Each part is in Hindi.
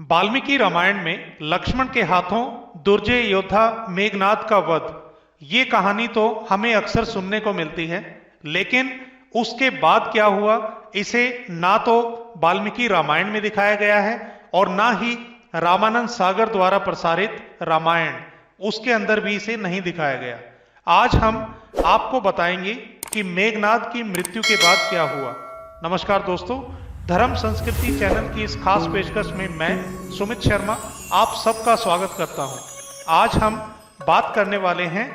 वाल्मीकि रामायण में लक्ष्मण के हाथों दुर्जय योद्धा मेघनाद का वध, ये कहानी तो हमें अक्सर सुनने को मिलती है, लेकिन उसके बाद क्या हुआ इसे ना तो वाल्मीकि रामायण में दिखाया गया है और ना ही रामानंद सागर द्वारा प्रसारित रामायण उसके अंदर भी इसे नहीं दिखाया गया। आज हम आपको बताएंगे कि मेघनाद की मृत्यु के बाद क्या हुआ। नमस्कार दोस्तों, धर्म संस्कृति चैनल की इस खास पेशकश में मैं सुमित शर्मा आप सबका स्वागत करता हूं। आज हम बात करने वाले हैं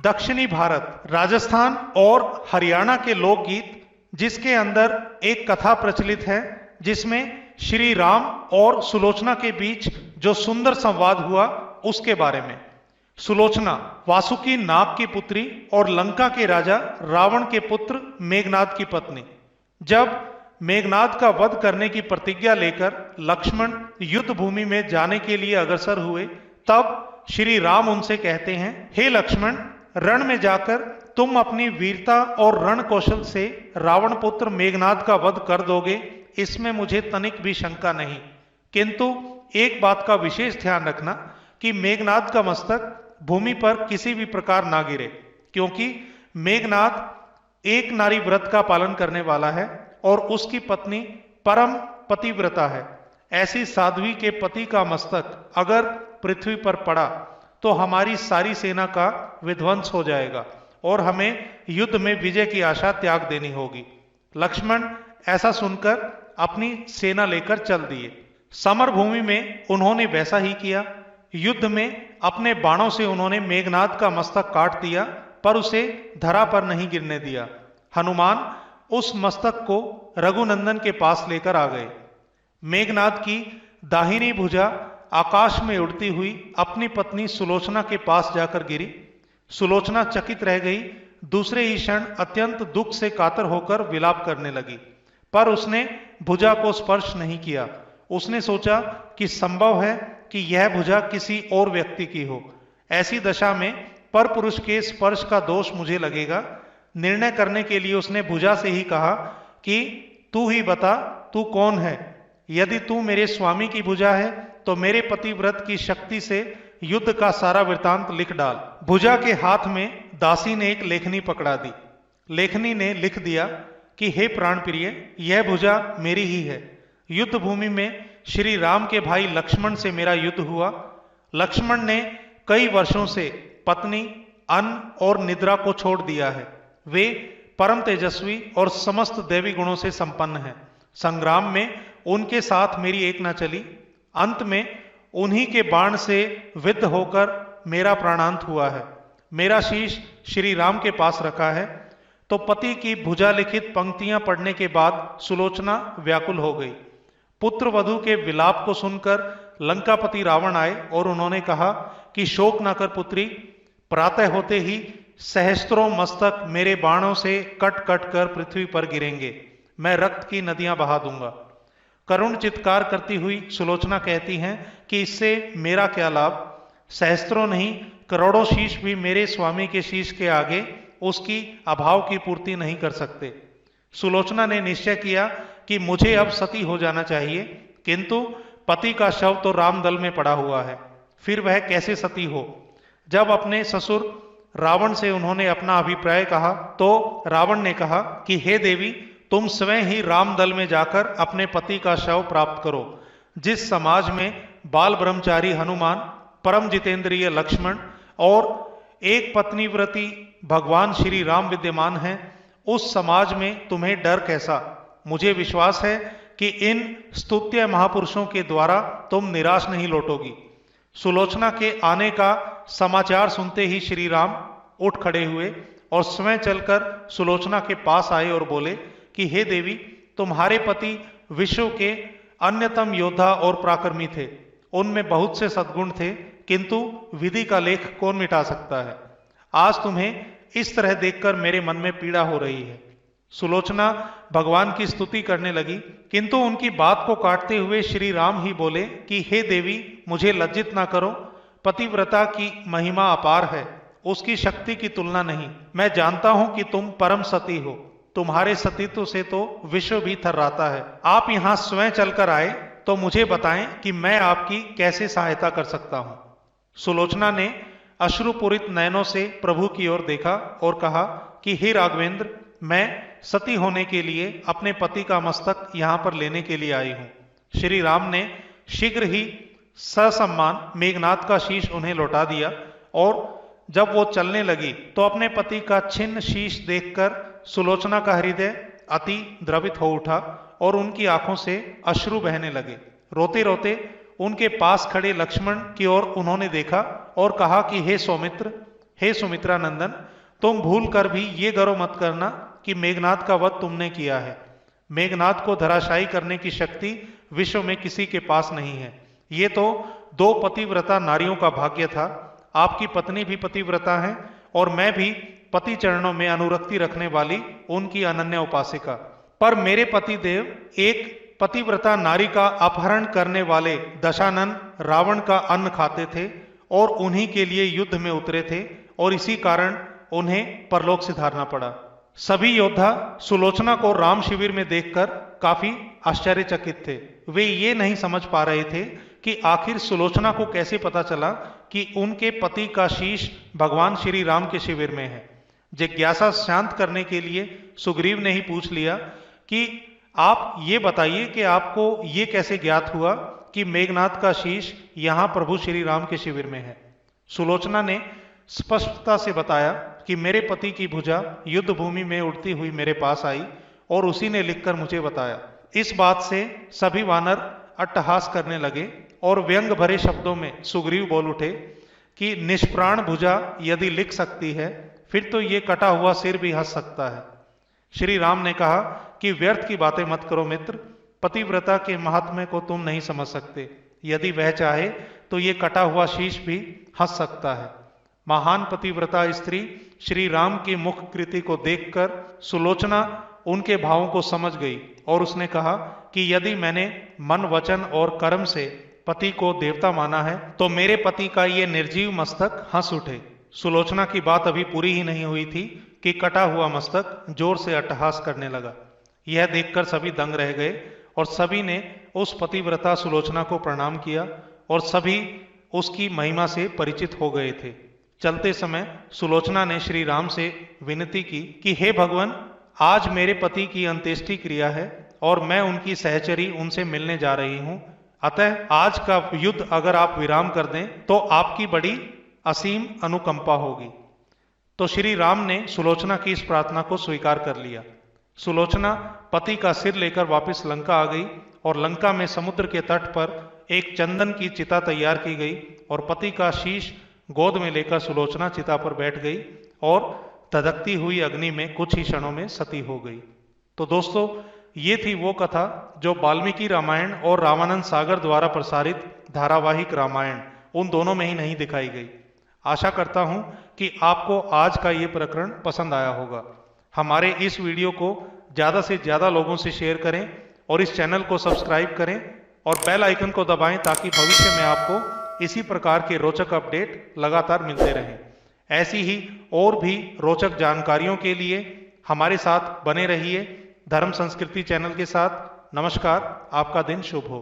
दक्षिणी भारत, राजस्थान और हरियाणा के लोकगीत, जिसके अंदर एक कथा प्रचलित है जिसमें श्री राम और सुलोचना के बीच जो सुंदर संवाद हुआ उसके बारे में। सुलोचना वासुकी नाग की पुत्री और लंका के राजा रावण के पुत्र मेघनाद की पत्नी। जब मेघनाद का वध करने की प्रतिज्ञा लेकर लक्ष्मण युद्ध भूमि में जाने के लिए अग्रसर हुए, तब श्री राम उनसे कहते हैं, हे लक्ष्मण, रण में जाकर तुम अपनी वीरता और रण कौशल से रावण पुत्र मेघनाद का वध कर दोगे, इसमें मुझे तनिक भी शंका नहीं। किंतु एक बात का विशेष ध्यान रखना कि मेघनाद का मस्तक भूमि पर किसी भी प्रकार ना गिरे, क्योंकि मेघनाद एक नारी व्रत का पालन करने वाला है और उसकी पत्नी परम पतिव्रता है। ऐसी साध्वी के पति का मस्तक अगर पृथ्वी पर पड़ा तो हमारी सारी सेना का विध्वंस हो जाएगा और हमें युद्ध में विजय की आशा त्याग देनी होगी। लक्ष्मण ऐसा सुनकर अपनी सेना लेकर चल दिए। समर भूमि में उन्होंने वैसा ही किया। युद्ध में अपने बाणों से उन्होंने मेघनाद का मस्तक काट दिया, पर उसे धरा पर नहीं गिरने दिया। हनुमान उस मस्तक को रघुनंदन के पास लेकर आ गए। मेघनाद की दाहिनी भुजा आकाश में उड़ती हुई अपनी पत्नी सुलोचना के पास जाकर गिरी। सुलोचना चकित रह गई। दूसरे ही क्षण अत्यंत दुख से कातर होकर विलाप करने लगी, पर उसने भुजा को स्पर्श नहीं किया। उसने सोचा कि संभव है कि यह भुजा किसी और व्यक्ति की हो। ऐसी दशा में पर पुरुष के स्पर्श का दोष मुझे लगेगा। निर्णय करने के लिए उसने भुजा से ही कहा कि तू ही बता, तू कौन है? यदि तू मेरे स्वामी की भुजा है तो मेरे पतिव्रत की शक्ति से युद्ध का सारा वृतांत लिख डाल। भुजा के हाथ में दासी ने एक लेखनी पकड़ा दी। लेखनी ने लिख दिया कि हे प्राण प्रिय, यह भुजा मेरी ही है। युद्ध भूमि में श्री राम के भाई लक्ष्मण से मेरा युद्ध हुआ। लक्ष्मण ने कई वर्षों से पत्नी, अन्न और निद्रा को छोड़ दिया है। वे परम तेजस्वी और समस्त दैवी गुणों से संपन्न हैं। संग्राम में उनके साथ मेरी एक न चली। अंत में उन्हीं के बाण से विद्ध होकर मेरा प्राणांत हुआ है। मेरा शीश श्री राम के पास रखा है। तो पति की भुजा लिखित पंक्तियां पढ़ने के बाद सुलोचना व्याकुल हो गई। पुत्र वधु के विलाप को सुनकर लंकापति रावण आए और उन्होंने कहा कि शोक न कर पुत्री, प्रातः होते ही सहस्त्रों मस्तक मेरे बाणों से कट कट कर पृथ्वी पर गिरेंगे। मैं रक्त की नदियां बहा दूंगा। करुण चित्कार करती हुई सुलोचना कहती हैं कि इससे मेरा क्या लाभ? सहस्त्रों नहीं, करोड़ों शीश भी मेरे स्वामी के शीश के आगे उसकी अभाव की पूर्ति नहीं कर सकते। सुलोचना ने निश्चय किया कि मुझे अब सती हो जाना चाहिए, किंतु पति का शव तो रामदल में पड़ा हुआ है, फिर वह कैसे सती हो? जब अपने ससुर रावण से उन्होंने अपना अभिप्राय कहा तो रावण ने कहा कि हे देवी, तुम स्वयं ही रामदल में जाकर अपने पति का शव प्राप्त करो। जिस समाज में बाल ब्रह्मचारी हनुमान, परम जितेंद्रिय लक्ष्मण और एक पत्नीव्रती भगवान श्री राम विद्यमान हैं, उस समाज में तुम्हें डर कैसा? मुझे विश्वास है कि इन स्तुत्य महापुरुषों के द्वारा तुम निराश नहीं लौटोगी। सुलोचना के आने का समाचार सुनते ही श्री राम उठ खड़े हुए और स्वयं चलकर सुलोचना के पास आए और बोले कि हे देवी, तुम्हारे पति विश्व के अन्यतम योद्धा और पराक्रमी थे। उनमें बहुत से सद्गुण थे, किंतु विधि का लेख कौन मिटा सकता है? आज तुम्हें इस तरह देखकर मेरे मन में पीड़ा हो रही है। सुलोचना भगवान की स्तुति करने लगी, किंतु उनकी बात को काटते हुए श्री राम ही बोले कि हे देवी, मुझे लज्जित ना करो। पतिव्रता की महिमा अपार है, उसकी शक्ति की तुलना नहीं। मैं जानता हूं कि तुम परम सती हो। तुम्हारे सतीत्व से तो विश्व भी थर्राता है। आप यहां स्वयं चलकर आए तो तो मुझे बताएं कि मैं आपकी कैसे सहायता कर सकता हूं। सुलोचना ने अश्रुपूरित नयनों से प्रभु की ओर देखा और कहा कि हे राघवेंद्र, मैं सती होने के लिए अपने पति का मस्तक यहां पर लेने के लिए आई हूं। श्री राम ने शीघ्र ही ससम्मान मेघनाद का शीश उन्हें लौटा दिया और जब वो चलने लगी तो अपने पति का छिन्न शीश देखकर सुलोचना का हृदय अति द्रवित हो उठा और उनकी आंखों से अश्रु बहने लगे। रोते रोते उनके पास खड़े लक्ष्मण की ओर उन्होंने देखा और कहा कि हे सौमित्र, हे सुमित्रा नंदन, तुम भूल कर भी ये गर्व मत करना कि मेघनाद का वध तुमने किया है। मेघनाद को धराशायी करने की शक्ति विश्व में किसी के पास नहीं है। ये तो दो पतिव्रता नारियों का भाग्य था। आपकी पत्नी भी पतिव्रता है और मैं भी पति चरणों में अनुरक्ति रखने वाली उनकी अनन्य उपासिका। पर मेरे पति देव एक पतिव्रता नारी का अपहरण करने वाले दशानन रावण का अन्न खाते थे और उन्हीं के लिए युद्ध में उतरे थे और इसी कारण उन्हें परलोक सिधारना पड़ा। सभी योद्धा सुलोचना को राम शिविर में देखकर काफी आश्चर्यचकित थे। वे ये नहीं समझ पा रहे थे कि आखिर सुलोचना को कैसे पता चला कि उनके पति का शीश भगवान श्री राम के शिविर में है। जिज्ञासा शांत करने के लिए सुग्रीव ने ही पूछ लिया कि आप ये बताइए कि आपको ये कैसे ज्ञात हुआ कि मेघनाद का शीश यहां प्रभु श्री राम के शिविर में है। सुलोचना ने स्पष्टता से बताया कि मेरे पति की भुजा युद्ध भूमि में उड़ती हुई मेरे पास आई और उसी ने लिखकर मुझे बताया। इस बात से सभी वानर अट्टहास करने लगे और व्यंग भरे शब्दों में सुग्रीव बोल उठे कि निष्प्राण भुजा यदि लिख सकती है फिर तो ये कटा हुआ सिर भी हंस सकता है। श्री राम ने कहा कि व्यर्थ की बातें मत करो मित्र, पतिव्रता के महात्म्य को तुम नहीं समझ सकते। यदि वह चाहे तो ये कटा हुआ शीश भी हंस सकता है। महान पतिव्रता स्त्री श्री राम की मुख कृति को देखकर सुलोचना उनके भावों को समझ गई और उसने कहा कि यदि मैंने मन, वचन और कर्म से पति को देवता माना है तो मेरे पति का ये निर्जीव मस्तक हंस उठे। सुलोचना की बात अभी पूरी ही नहीं हुई थी कि कटा हुआ मस्तक जोर से अट्टहास करने लगा। यह देखकर सभी दंग रह गए और सभी ने उस पतिव्रता सुलोचना को प्रणाम किया और सभी उसकी महिमा से परिचित हो गए थे। चलते समय सुलोचना ने श्री राम से विनती की कि हे भगवान, आज मेरे पति की अंत्येष्टि क्रिया है और मैं उनकी सहचरी उनसे मिलने जा रही हूं। अतः आज का युद्ध अगर आप विराम कर दें तो आपकी बड़ी असीम अनुकंपा होगी। तो श्री राम ने सुलोचना की इस प्रार्थना को स्वीकार कर लिया। सुलोचना पति का सिर लेकर वापस लंका आ गई और लंका में समुद्र के तट पर एक चंदन की चिता तैयार की गई और पति का शीश गोद में लेकर सुलोचना चिता पर बैठ गई और धधकती हुई अग्नि में कुछ ही क्षणों में सती हो गई। तो दोस्तों, ये थी वो कथा जो वाल्मीकि रामायण और रामानंद सागर द्वारा प्रसारित धारावाहिक रामायण उन दोनों में ही नहीं दिखाई गई। आशा करता हूं कि आपको आज का ये प्रकरण पसंद आया होगा। हमारे इस वीडियो को ज़्यादा से ज़्यादा लोगों से शेयर करें और इस चैनल को सब्सक्राइब करें और बेल आइकन को दबाएं ताकि भविष्य में आपको इसी प्रकार के रोचक अपडेट लगातार मिलते रहें। ऐसी ही और भी रोचक जानकारियों के लिए हमारे साथ बने रहिए धर्म संस्कृति चैनल के साथ। नमस्कार, आपका दिन शुभ हो।